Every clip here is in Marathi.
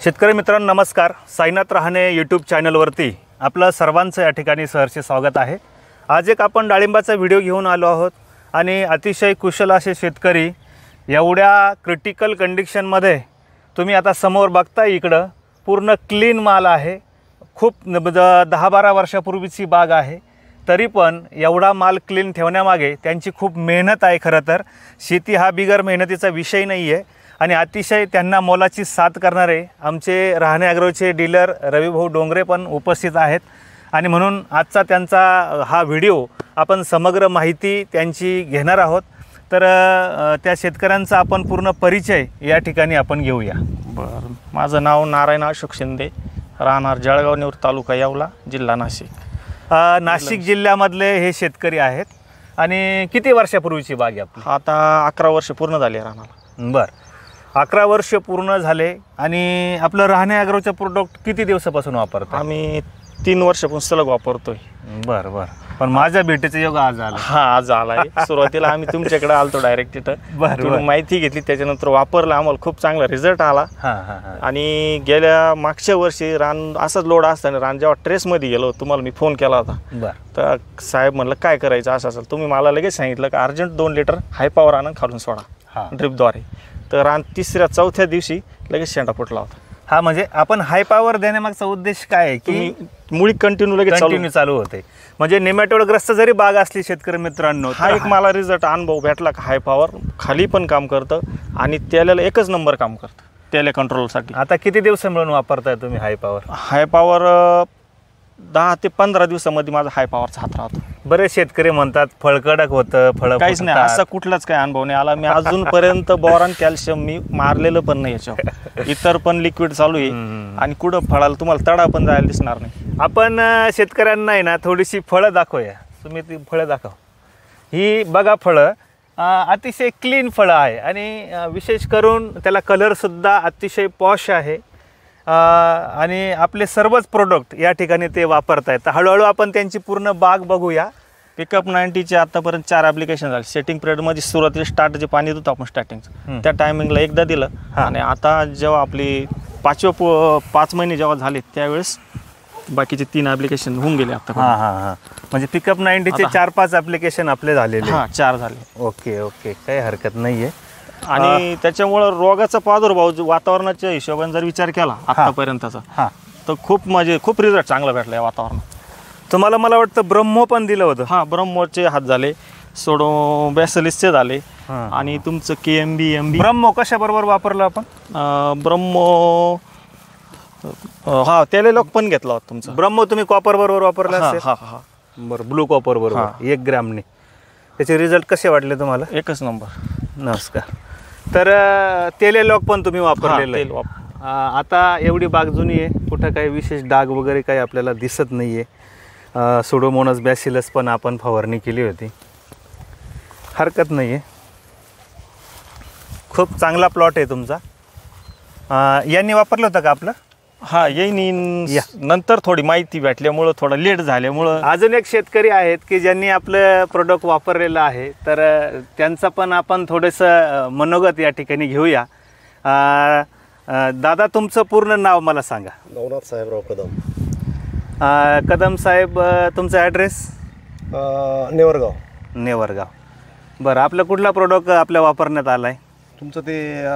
शेतकरी मित्रांनो नमस्कार. साईनाथ रहाणे यूट्यूब चॅनलवरती आपलं सर्वांचं या ठिकाणी सहर्ष स्वागत आहे. आज एक आपण डाळिंबाचा व्हिडिओ घेऊन आलो आहोत आणि अतिशय कुशल असे शेतकरी एवढ्या क्रिटिकल कंडिशनमध्ये तुम्ही आता समोर बघताय इकडं पूर्ण क्लीन माल आहे. खूप 10-12 वर्षापूर्वीची बाग आहे, तरी पण एवढा माल क्लीन ठेवण्यामागे त्यांची खूप मेहनत आहे. खरं तर शेती हा बिगर मेहनतीचा विषय नाही आहे आणि अतिशय त्यांना मोलाची साथ करणारे आमचे रहाणे ॲग्रोचे डीलर रविभाऊ डोंगरे पण उपस्थित आहेत आणि म्हणून आजचा त्यांचा हा व्हिडिओ आपण समग्र माहिती त्यांची घेणार आहोत. तर त्या शेतकऱ्यांचा आपण पूर्ण परिचय या ठिकाणी आपण घेऊया. बरं, माझं नाव नारायण अशोक शिंदे, राहणार जळगाव नेर, तालुका येवला, जिल्हा नाशिक. नाशिक जिल्ह्यामधले हे शेतकरी आहेत. आणि किती वर्षापूर्वीची बाग आहे आपली? आता 11 वर्ष पूर्ण झाली राहणार. बरं, 11 वर्ष पूर्ण झाले. आणि आपलं रहाणे ॲग्रोचं प्रोडक्ट किती दिवसापासून वापरतो? आम्ही 3 वर्षापासून सलग वापरतोय. बरं बरं. पण माझ्या भेटीचं योग आज आला. हा, आज आलाय. सुरुवातीला आम्ही तुमच्याकडे आलतो डायरेक्ट तिथं. बरं, माहिती घेतली, त्याच्यानंतर वापरलं, आम्हाला खूप चांगला रिझल्ट आला. आणि गेल्या मागच्या वर्षी रान असाच लोड असताना रान जेव्हा ट्रेसमध्ये गेलो, तुम्हाला मी फोन केला होता. बरं. तर साहेब म्हणलं काय करायचं असं असेल, तुम्ही मला लगेच सांगितलं की अर्जंट 2 लिटर हाय पॉवर आणून खालून सोडा ड्रिपद्वारे. तर रान 3-4थ्या दिवशी लगेच शेंडा फुटला होता. हा, म्हणजे आपण हाय पॉवर देण्यामागचा उद्देश काय आहे की मुळी कंटिन्यू चालू होते. म्हणजे नेमॅटोडग्रस्त जरी बाग असली शेतकरी मित्रांनो, हा एक मला रिझल्ट अनुभव भेटला का हाय पॉवर खाली पण काम करतं आणि त्याला एकच नंबर काम करतं त्याला कंट्रोलसाठी. आता किती दिवस मिळून वापरताय तुम्ही हाय पॉवर? हाय पॉवर 10 ते 15 दिवसामध्ये माझा हाय पॉवरचा हात राहतो. बरेच शेतकरी म्हणतात फळकडक होतं, फळ काहीच नाही, असा कुठलाच काही अनुभव नाही आला. मी अजूनपर्यंत बोरॉन कॅल्शियम मी मारलेलं पण नाही याच्यावर. इतर पण लिक्विड चालू आहे आणि कुठं फळाला तुम्हाला तडा पण जायला दिसणार नाही. आपण शेतकऱ्यांना आहे ना थोडीशी फळं दाखवूया. तुम्ही ती फळं दाखव. ही बघा फळं अतिशय क्लीन फळं आहे आणि विशेष करून त्याला कलरसुद्धा अतिशय पॉश आहे. आणि आपले सर्वच प्रोडक्ट या ठिकाणी ते वापरत आहेत. तर हळूहळू आपण त्यांची पूर्ण बाग बघूया. पिकअप 90चे आतापर्यंत 4 ॲप्लिकेशन झाले. सेटिंग पिरियडमध्ये सुरुवातीला स्टार्ट जे पाणी देतो आपण स्टार्टिंगचं, त्या टायमिंगला एकदा दिलं. आणि आता जेव्हा आपली 5 महिने जेव्हा झाले त्यावेळेस बाकीचे 3 ॲप्लिकेशन होऊन गेले आता. म्हणजे पिकअप 90चे 4-5 ॲप्लिकेशन आपले झालेले. 4 झाले. ओके ओके, काही हरकत नाही आहे. आणि त्याच्यामुळं रोगाचा प्रादुर्भाव वातावरणाच्या हिशोबाने जर विचार केला आतापर्यंतचा, तर खूप रिझल्ट चांगला भेटला या वातावरणात. तुम्हाला मला वाटतं ब्रह्मो पण दिलं होतं. हां, ब्रह्मोचे हात झाले, सोडो बॅसलिसचे झाले आणि तुमचं KMB ब्रह्मो कशाबरोबर वापरलं आपण? ब्रह्मो त्याला लोक पण घेतला होता तुमचा ब्रह्मो. तुम्ही कॉपर बरोबर वापरला? बरं, ब्लू कॉपर बरोबर 1 ग्रॅमने. त्याचे रिझल्ट कसे वाटले तुम्हाला? एकच नंबर. नमस्कार. तर तेले लॉक पण तुम्ही वापरलेलं आहे. आता एवढी बाग जुनी आहे, कुठं काही विशेष डाग वगैरे काही आपल्याला दिसत नाही आहे. सुडोमोनस बॅसिलस पण आपण फवारणी केली होती, हरकत नाही आहे. खूप चांगला प्लॉट आहे तुमचा. यांनी वापरलं होतं का आपलं? हा, येईन नंतर थोडी माहिती भेटल्यामुळं, थोडं लेट झाल्यामुळं. अजून एक शेतकरी आहेत की ज्यांनी आपलं प्रोडक्ट वापरलेलं आहे, तर त्यांचं पण आपण थोडंसं मनोगत या ठिकाणी घेऊया. दादा, तुमचं पूर्ण नाव मला सांगा. नवनाथ साहेबराव कदम. कदम साहेब, तुमचा ॲड्रेस? नेवरगाव. बरं, आपलं कुठला प्रोडक्ट आपल्या वापरण्यात आला आहे? तुमचं ते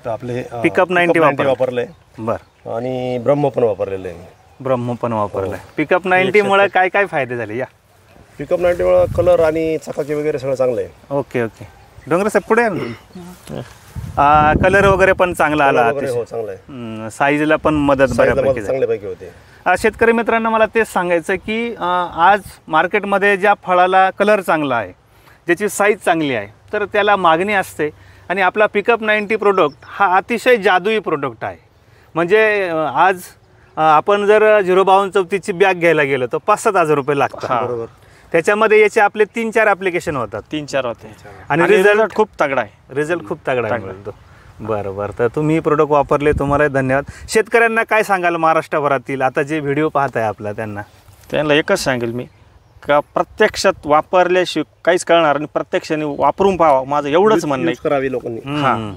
आपले पिकअप 90 वापरलं. बरं. आणि ब्रह्म पण वापरलेलं आहे. ब्रह्म पण वापरलं आहे. पिकअप 90मुळे काय काय फायदे झाले? या पिकअप 90मुळे कलर आणि चकाकी वगैरे सगळं चांगलं आहे. Okay okay. डोंगरे साहेब पुढे कलर वगैरे पण चांगला आला. हो, चांगलं आहे. साईजला पण मदत बऱ्यापैकी चांगल्यापैकी होते. शेतकरी मित्रांनो, मला तेच सांगायचं की आज मार्केटमध्ये ज्या फळाला कलर चांगला आहे, ज्याची साईज चांगली आहे, तर त्याला मागणी असते. आणि आपला पिकअप 90 प्रोडक्ट हा अतिशय जादुई प्रोडक्ट आहे. म्हणजे आज आपण जर 05234ची बॅग घ्यायला गेलो तर 5-7 हजार रुपये लागतात. बरोबर. त्याच्यामध्ये याचे आपले 3-4 ॲप्लिकेशन होतात. 3-4 होते आणि रिझल्ट खूप तगडा आहे. रिझल्ट खूप तगडा मिळतो. बरं बरं. तर तुम्ही प्रोडक्ट वापरले, तुम्हाला धन्यवाद. शेतकऱ्यांना काय सांगाल महाराष्ट्रभरातील आता जे व्हिडिओ पाहत आहे आपला, त्यांना एकच सांगेल मी का प्रत्यक्षात वापरल्याशिवाय काहीच कळणार आणि प्रत्यक्षाने वापरून पाहावं, माझं एवढंच म्हणणं आहे. करावी लोकांनी.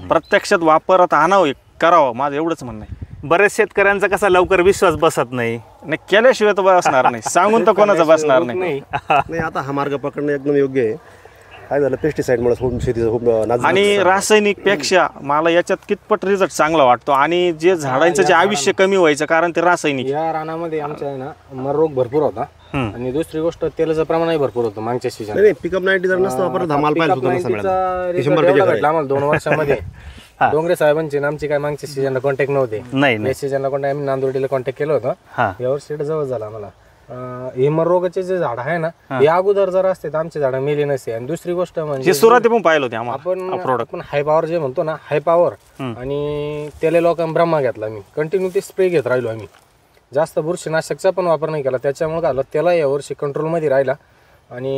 प्रत्यक्षात वापरत आणावं. करावं, माझं एवढंच म्हणणं आहे. बऱ्याच शेतकऱ्यांचा कसा लवकर विश्वास बसत नाही. नाही केल्याशिवाय तर बसणार नाही, सांगून तर कोणाचा बसणार नाही. नाही आता हा मार्ग पकडणं एकदम योग्य आहे. काय झालं पेस्टिसाइडमुळे खूप शेतीचं खूप नाजूक आणि रासायनिक पेक्षा मला याच्यात कितपट रिझल्ट चांगला वाटतो. आणि जे झाडांचं जे आयुष्य कमी व्हायचं कारण ते रासायनिक. या रानामध्ये आमच्या आहे ना मर रोग भरपूर होता आणि दुसरी गोष्ट तेलाचं प्रमाणही भरपूर होतं मागच्या सीजन. नाही पिकअप 90 जर नसतं वापरत हा माल पाहिजे होता ना सगळ्यांना. 100% भेटला आम्हाला 2 वर्षामध्ये. डोंगरे साहेबांचे आमची काय मागच्या सीजनला कॉन्टॅक्ट नव्हते. नाही या सीजनला कॉन्टॅक्ट आम्ही नांदोडीला कॉन्टॅक्ट केलं होतं. यावर्षी जवळ झाला आम्हाला. हिमर रोगाचे जे झाड आहे ना हे अगोदर जर असते तर आमचे झाड मेले नसते. आणि दुसरी गोष्ट म्हणजे सुरुवाती पण पाहिलं होते आम्हाला आपण हाय पॉवर जे म्हणतो ना हाय पॉवर आणि त्याला लोकांना ब्रह्मा घेतला. आम्ही कंटिन्यू ते स्प्रे घेत राहिलो. आम्ही जास्त बुरशीनाशकचा पण वापर नाही केला. त्याच्यामुळे काय झालं त्याला यावर्षी कंट्रोलमध्ये राहिला. आणि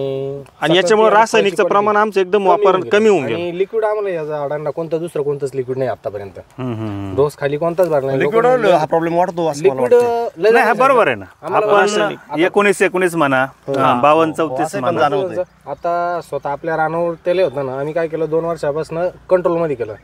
याच्यामुळे रासायनिकचं प्रमाण आमचं एकदम वापर कमी होऊन गेलं. आणि लिक्विड आम्हाला या झाडांना दुसरं कोणतंच लिक्विड नाही आतापर्यंत. डोस खाली कोणताच भरला नाही. लिक्विड हा प्रॉब्लेम वाटतो असं मला लिक्विड वाटतं. नाही, हा बरोबर आहे ना. आपण 19 म्हणा 52-34 म्हणा. आता स्वतः आपल्या रानावर तेल होतं ना आम्ही काय केलं 2 वर्षापासून कंट्रोलमध्ये केलं.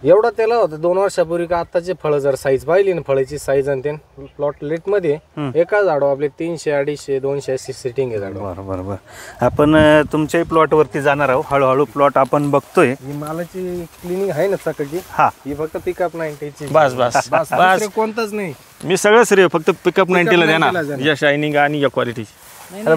एवढं तेल होतं 2 वर्षापूर्वी का आताचे फळं जर साईज पाहिली ना फळाची साईज आणि ते प्लॉट लेट मध्ये एका झाडो आपले 300, 250, 200 अशी सिटिंग आहे झाड. बरोबर. आपण तुमच्याही प्लॉट वरती जाणार आहोत. हळूहळू प्लॉट आपण बघतोय. ही मालाची क्लिनिंग आहे ना सकाळची. ही फक्त पिकअप 90 ची. बस कोणताच नाही. मी सगळं श्रेय फक्त पिकअप 90ला देणार. या शायनिंग आणि या क्वालिटीची.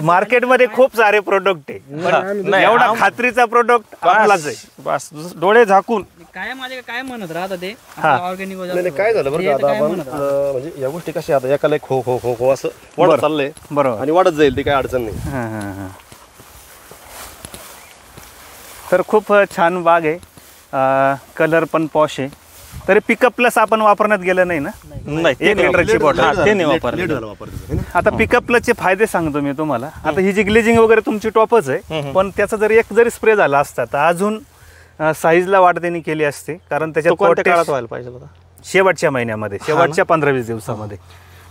मार्केटमध्ये खूप सारे प्रोडक्ट आहे. एवढा खात्रीचा प्रोडक्ट आपलाच आहे. बस डोळे झाकून काय माझे काय म्हणत राहता ते ऑर्गॅनिक नाही काय झालं बरं का आता आपण म्हणजे या गोष्टी कशा आता एकाला एक खो खो खो खो असं वाढत चाललंय. बरोबर. आणि वाढत जाईल ती काय अडचण नाही. तर खूप छान बाग आहे. कलर पण पॉश आहे. तरी पिकअप प्लस आपण वापरण्यात गेलं नाही ना. नाही 1 लिटरची बॉटल ते नाही वापरले. आता पिकअप प्लसचे फायदे सांगतो मी तुम्हाला. आता ही जी ग्लेजिंग वगैरे तुमची टॉपच आहे पण त्याचा जर एक जरी स्प्रे झाला असता तर अजून साईजला वाढ त्यांनी केली असते. कारण त्याच्यात कोणत्या काळात व्हायला पाहिजे होता? शेवटच्या महिन्यामध्ये शेवटच्या 15-20 दिवसामध्ये.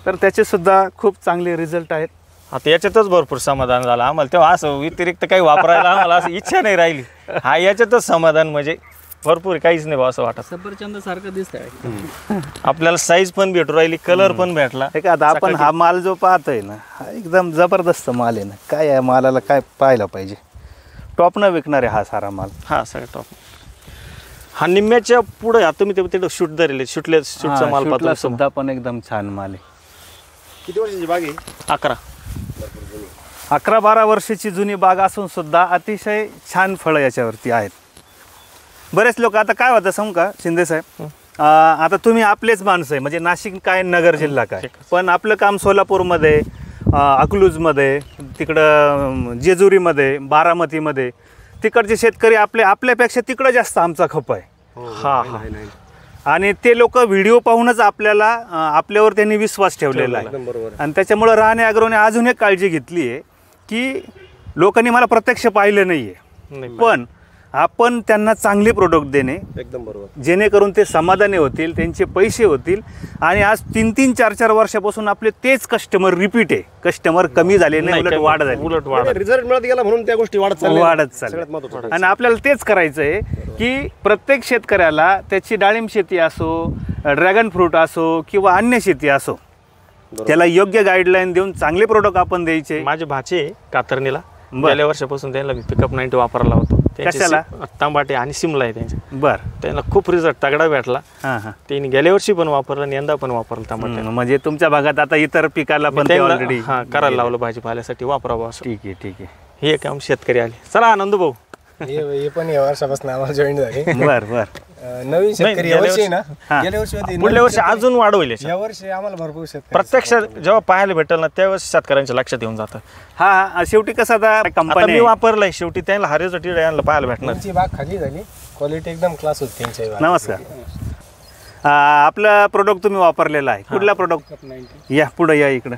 तर त्याचे सुद्धा खूप चांगले रिझल्ट आहेत. आता याच्यातच भरपूर समाधान झालं आम्हाला. तेव्हा असं व्यतिरिक्त काही वापरायला आम्हाला असं इच्छा नाही राहिली. हा याच्यातच समाधान म्हणजे भरपूर काहीच नाही असं वाटत. सफरचंद सारखं दिसतंय. आपल्याला साईज पण भेटू राहिली कलर पण भेटला. हे का आता आपण हा माल जो पाहतोय ना हा एकदम जबरदस्त माल आहे ना. काय आहे मालाला काय पाहायला पाहिजे. टॉप न विकणारे हा सारा माल. हा सगळं टॉप. हा निम्म्याच्या पुढे आता तुम्ही ते शूट धरले शूटचा माल पाहतो सुद्धा पण एकदम छान माल आहे. किती वर्षाची बाग आहे? 11-12 वर्षाची जुनी बाग असून सुद्धा अतिशय छान फळं याच्यावरती आहेत. बरेच लोक आता काय होतं सांगू का शिंदे साहेब, आता तुम्ही आपलेच माणसं आहे म्हणजे नाशिक काय नगर जिल्हा काय पण आपलं काम सोलापूरमध्ये अकलूजमध्ये तिकडं जेजुरीमध्ये बारामतीमध्ये तिकडचे शेतकरी आपल्यापेक्षा तिकडं जास्त आमचा खप आहे. हा आणि ते लोक व्हिडिओ पाहूनच आपल्यावर त्यांनी विश्वास ठेवलेला आहे. आणि त्याच्यामुळं राहणे अग्रोने अजून एक काळजी घेतली आहे की लोकांनी मला प्रत्यक्ष पाहिलं नाही आहे पण आपण त्यांना चांगले प्रोडक्ट देणे एकदम बरोबर जेणेकरून ते समाधानी होतील त्यांचे पैसे होतील. आणि आज 3-3, 4-4 वर्षापासून आपले तेच कस्टमर रिपीट आहे. कस्टमर कमी झाले नाही उलट वाढ झाली. रिझल्ट मिळत गेला म्हणून त्या गोष्टी वाढत चालल्या. आणि आपल्याला तेच करायचं आहे की प्रत्येक शेतकऱ्याला त्याची डाळिंब शेती असो ड्रॅगन फ्रूट असो किंवा अन्य शेती असो त्याला योग्य गाईडलाईन देऊन चांगले प्रोडक्ट आपण द्यायचे. माझे भाचे कातरणीला गेल्या वर्षापासून त्यांना मी पिकअप 90 वापरायला होतो. कशाला? तांबाटे आणि सिमला आहे त्यांचे. बरं त्यांना खूप रिझल्ट तगडा भेटला. त्यांनी गेल्या वर्षी पण वापरलं आणि यंदा पण वापरलं तांबाटे. म्हणजे तुमच्या भागात आता इतर पिकाला पण ऑलरेडी करायला लावलं भाजीपाल्यासाठी वापरावं असं. ठीक आहे. हे काम शेतकरी आले. चला आनंद भाऊ हे पण या वर्षापासून आम्हाला जॉईन झाले. बर नवीन शेतकरी यावर्षी ना गेल्या वर्षी होते पुढल्या वर्षी अजून वाढवले. या वर्षी आम्हाला भरपूर शेतकरी प्रत्यक्ष जेव्हा पाहायला भेटेल ना त्यावेळेस शेतकऱ्यांच्या लक्षात येऊन जातं. हा शेवटी कसं आता कंपनी मी वापरलाय शेवटी त्यांना हरेच यांना पाहायला भेटणार. त्यांची बाग खाली झाली क्वालिटी एकदम क्लास होती त्यांची. नमस्कार. आपला प्रोडक्ट तुम्ही वापरलेला आहे कुठला प्रोडक्ट या पुढे या इकडं.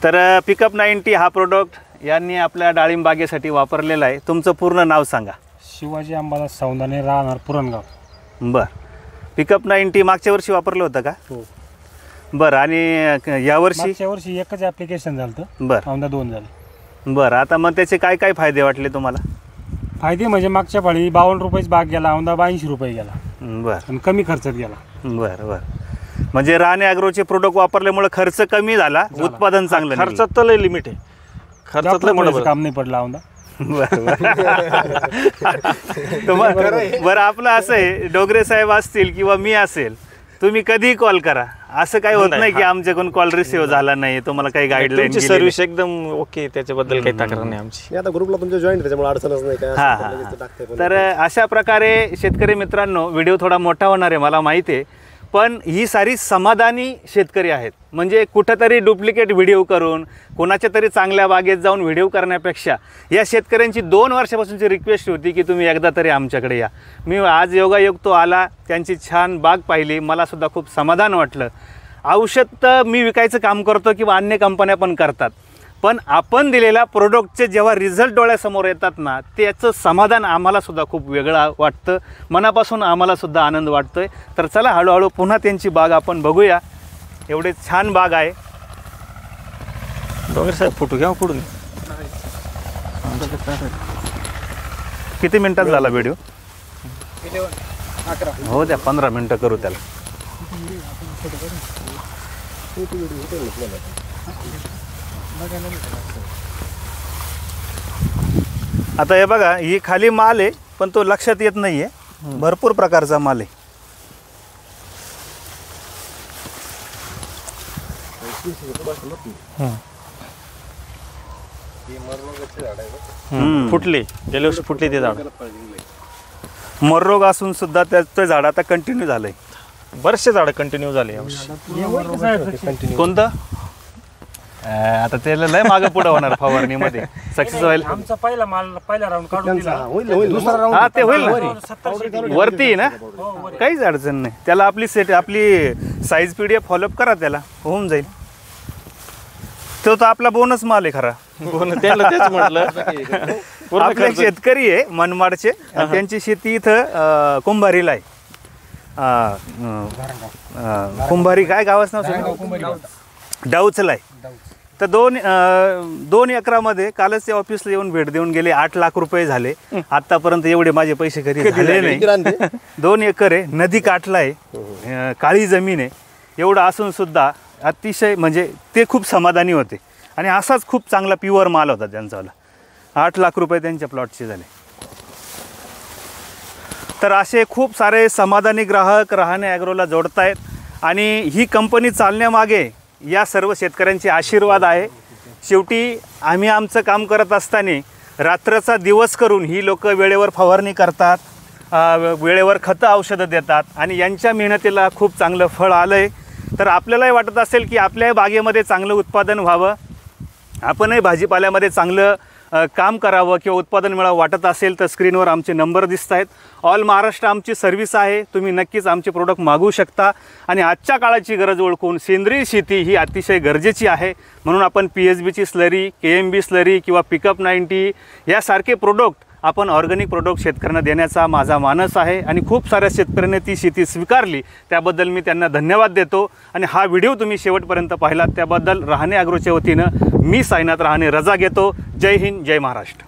तर पिकअप 90 हा प्रोडक्ट यांनी आपल्या डाळिंब बागेसाठी वापरलेला आहे. तुमचं पूर्ण नाव सांगा. शिवाजी अंबादास सौंदाने राहणार पुरणगाव. बरं पिकअप 90 मागच्या वर्षी वापरलं होतं का? हो. बरं आणि यावर्षी वर्षी एकच ॲप्लिकेशन झालं. बरं औंदा 2 झाले. बरं आता मग त्याचे काय काय फायदे वाटले तुम्हाला? फायदे म्हणजे मागच्या पाळी 52 रुपयाची बाग गेला औंदा 82 रुपये गेला. बरं आणि कमी खर्चात गेला. बरं बरं. म्हणजे राणे ॲग्रोचे प्रोडक्ट वापरल्यामुळे खर्च कमी झाला, उत्पादन चांगलं निघालं. खर्चात तर लय लिमिट आहे, खर्चात लय जास्त मोठं पैसे काम नाही पडलं औंदा. बरं बरं. आपलं असं आहे, डोगरे साहेब असतील किंवा मी असेल, तुम्ही कधीही कॉल करा, असं काही होत नाही की आमच्याकडून कॉल रिसिव्ह झाला नाही, तुम्हाला काही गाईडलाईन सर्व्हिस एकदम ओके, त्याच्याबद्दल काही तक्रार नाही आमची. मी आता ग्रुपला तुमच्या जॉईन त्याच्यामुळे अडचणच नाही काय हां असेल तर लगेच ते हां. टाकते पण. तर अशा प्रकारे शेतकरी मित्रांनो, व्हिडिओ थोडा मोठा होणार आहे मला माहिती आहे, पण ही सारी समाधानी शेतकरी आहेत. म्हणजे कुठंतरी डुप्लिकेट व्हिडिओ करून कोणाच्या तरी चांगल्या बागेत जाऊन व्हिडिओ करण्यापेक्षा या शेतकऱ्यांची 2 वर्षापासूनची रिक्वेस्ट होती की तुम्ही एकदा तरी आमच्याकडे या. मी आज योगायोग तो आला, त्यांची छान बाग पाहिली, मलासुद्धा खूप समाधान वाटलं. औषध तर मी विकायचं काम करतो किंवा अन्य कंपन्या पण करतात, पण आपण दिलेल्या प्रोडक्टचे जेव्हा रिझल्ट डोळ्यासमोर येतात ना, त्याचं समाधान आम्हालासुद्धा खूप वेगळं वाटतं, मनापासून आम्हालासुद्धा आनंद वाटतो आहे. तर चला हळूहळू पुन्हा त्यांची बाग आपण बघूया. एवढे छान बाग आहे. डोंगर साहेब फोटो घ्या पुढून. किती मिनिटात झाला व्हिडिओ? हो द्या, 15 मिनटं करू त्याला. आता हे बघा, ही खाली माल आहे पण तो लक्षात येत नाही आहे, भरपूर प्रकारचा माल आहे. फुटले, गेल्या वर्षी फुटले ते झाड. मररोग असून सुद्धा त्याचं झाड आता कंटिन्यू झालंय. बरेचसे झाड कंटिन्यू झाले यावर्षी. कोणतं? आता त्याला लय मागं पुढं होणार फवारणीमध्ये सक्सेस होईल. आमचा पहिला राऊंड काढून दिला. दुसरा राऊंड हा ते होईल ना, वरती आहे ना, काहीच अडचण नाही. त्याला आपली साईज PDF फॉलोअप करा, त्याला होऊन जाईल. तो तर आपला बोनस माल आहे खरा. त्याला तेच म्हटलं. आपले शेतकरी आहे मनमाडचे, त्यांची शेती इथं कुंभारीला आहे. कुंभारी काय गावाचं नाव? डाऊचला आहे. तर 2 एकरामध्ये कालच ते ऑफिसला येऊन भेट देऊन गेले. 8 लाख रुपये झाले आतापर्यंत. एवढे माझे पैसे कधी झाले नाही. 2 एकर आहे, नदी काठला आहे, काळी जमीन आहे. एवढं असून सुद्धा अतिशय म्हणजे ते खूप समाधानी होते. आणि असाच खूप चांगला प्युअर माल होता त्यांचावाला. 8 लाख रुपये त्यांच्या प्लॉटचे झाले. तर असे खूप सारे समाधानी ग्राहक रहाणे ॲग्रोला जोडत आहेत. आणि ही कंपनी चालण्यामागे या सर्व शेतकऱ्यांचे आशीर्वाद आहे. शेवटी आम्ही आमचं काम करत असताना रात्रचा दिवस करून ही लोक वेळेवर फवारणी करतात, वेळेवर खतं औषधं देतात आणि यांच्या मेहनतीला खूप चांगलं फळ आलं आहे. तर आपल्यालाही वाटत असेल की आपल्याही बागेमध्ये चांगलं उत्पादन व्हावं, आपणही भाजीपाल्यामध्ये चांगलं काम करावं किंवा उत्पादन मिळावं वाटत असेल तर स्क्रीनवर आमचे नंबर दिसत आहेत. ऑल महाराष्ट्र आमची सर्व्हिस आहे. तुम्ही नक्कीच आमचे प्रोडक्ट मागवू शकता. आणि आजच्या काळाची गरज ओळखून सेंद्रिय शेती ही अतिशय गरजेची आहे. म्हणून आपण PSBची स्लरी, KMB स्लरी किंवा पिकअप 90 यासारखे प्रोडक्ट आपण ऑर्गॅनिक प्रोडक्ट शेतकऱ्यांना देण्याचा माझा मानस आहे. आणि खूप साऱ्या शेतकऱ्यांनी ती शेती स्वीकारली, त्याबद्दल मी त्यांना धन्यवाद देतो. आणि हा व्हिडिओ तुम्ही शेवटपर्यंत पाहिलात त्याबद्दल रहाणे ॲग्रोच्या वतीनं मी साईनाथ रहाणे रजा घेतो. जय हिंद, जय महाराष्ट्र.